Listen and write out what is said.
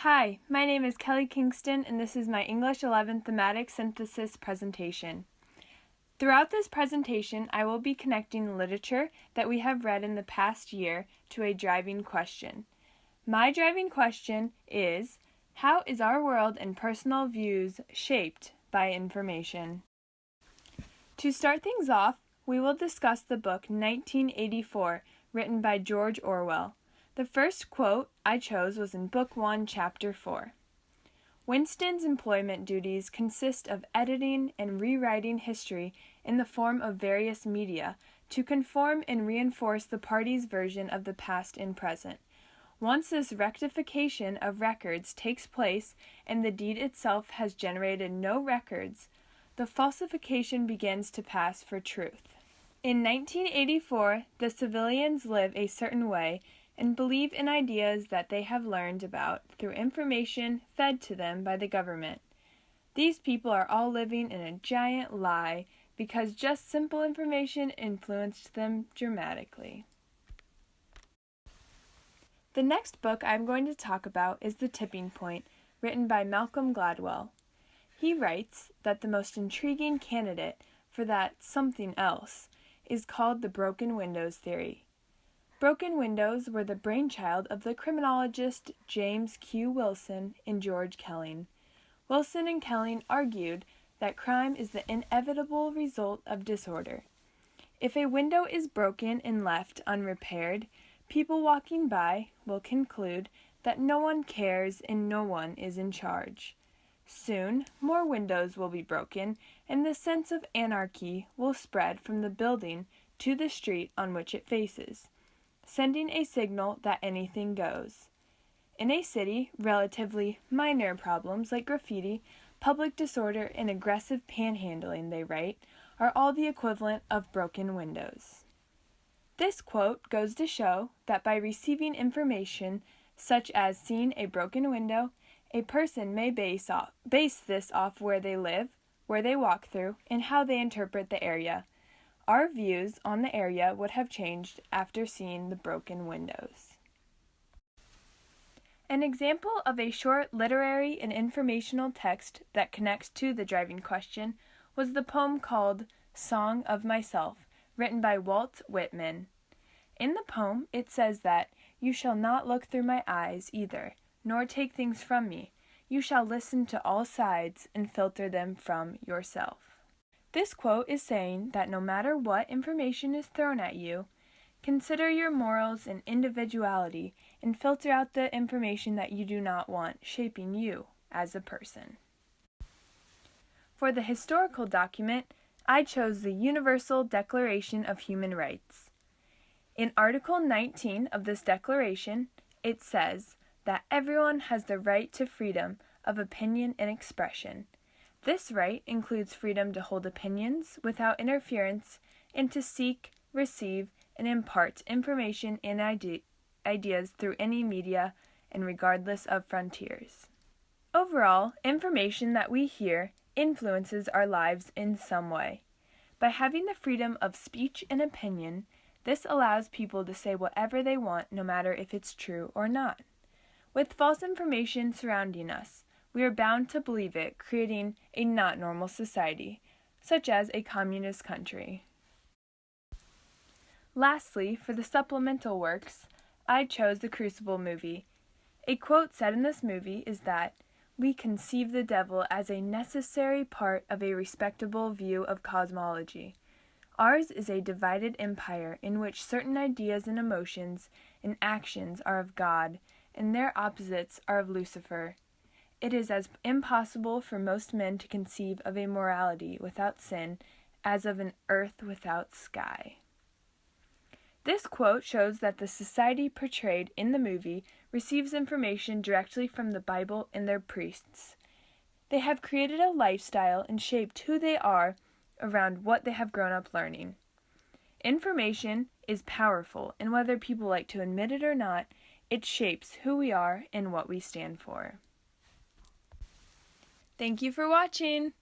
Hi, my name is Kelly Kingston, and this is my English 11 Thematic Synthesis presentation. Throughout this presentation, I will be connecting literature that we have read in the past year to a driving question. My driving question is, how is our world and personal views shaped by information? To start things off, we will discuss the book 1984, written by George Orwell. The first quote I chose was in Book 1, Chapter 4. Winston's employment duties consist of editing and rewriting history in the form of various media to conform and reinforce the party's version of the past and present. Once this rectification of records takes place and the deed itself has generated no records, the falsification begins to pass for truth. In 1984, the civilians live a certain way and believe in ideas that they have learned about through information fed to them by the government. These people are all living in a giant lie because just simple information influenced them dramatically. The next book I'm going to talk about is The Tipping Point, written by Malcolm Gladwell. He writes that the most intriguing candidate for that something else is called the broken windows theory. Broken windows were the brainchild of the criminologist James Q. Wilson and George Kelling. Wilson and Kelling argued that crime is the inevitable result of disorder. If a window is broken and left unrepaired, people walking by will conclude that no one cares and no one is in charge. Soon, more windows will be broken, and the sense of anarchy will spread from the building to the street on which it faces, sending a signal that anything goes. In a city, relatively minor problems like graffiti, public disorder, and aggressive panhandling, they write, are all the equivalent of broken windows. This quote goes to show that by receiving information such as seeing a broken window, a person may base this off where they live, where they walk through, and how they interpret the area. Our views on the area would have changed after seeing the broken windows. An example of a short literary and informational text that connects to the driving question was the poem called Song of Myself, written by Walt Whitman. In the poem, it says that, "You shall not look through my eyes either, nor take things from me. You shall listen to all sides and filter them from yourself." This quote is saying that no matter what information is thrown at you, consider your morals and individuality and filter out the information that you do not want shaping you as a person. For the historical document, I chose the Universal Declaration of Human Rights. In Article 19 of this declaration, it says that everyone has the right to freedom of opinion and expression. This right includes freedom to hold opinions without interference and to seek, receive, and impart information and ideas through any media and regardless of frontiers. Overall, information that we hear influences our lives in some way. By having the freedom of speech and opinion, this allows people to say whatever they want no matter if it's true or not. With false information surrounding us, we are bound to believe it, creating a not normal society, such as a communist country. Lastly, for the supplemental works, I chose the Crucible movie. A quote said in this movie is that, "We conceive the devil as a necessary part of a respectable view of cosmology. Ours is a divided empire in which certain ideas and emotions and actions are of God, and their opposites are of Lucifer. It is as impossible for most men to conceive of a morality without sin as of an earth without sky." This quote shows that the society portrayed in the movie receives information directly from the Bible and their priests. They have created a lifestyle and shaped who they are around what they have grown up learning. Information is powerful, and whether people like to admit it or not, it shapes who we are and what we stand for. Thank you for watching!